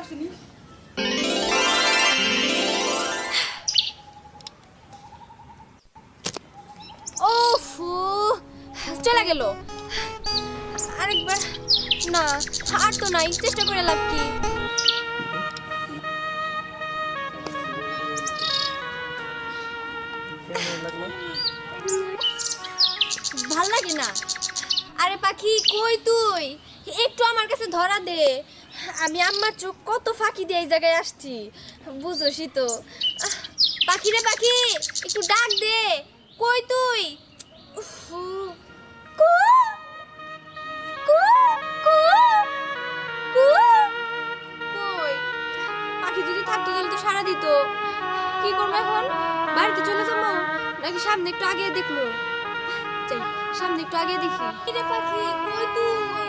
আসেনি। ওফু চলে গেল। আরেকবার না, আর তো নাই, চেষ্টা করে লাভ কি? ভাল লাগে না। আরে পাখি কই তুই? একটু আমার কাছে ধরা দে। আমি আম্মার চোখ কত ফাঁকি দিয়ে এই জায়গায় আসছি, বুঝোসই তো। পাখি রে পাখি, একটু ডাক দে। কই তুই? উফু, কু, কু, কু, কু। কই? পাখি যদি থাকতো তাহলে তো সারা দিত। কি করবো এখন? বাড়িতে চলে যাবো নাকি সামনে একটু আগে দেখবো? যাই, সামনে একটু আগে দেখি। রে পাখি কই তুই?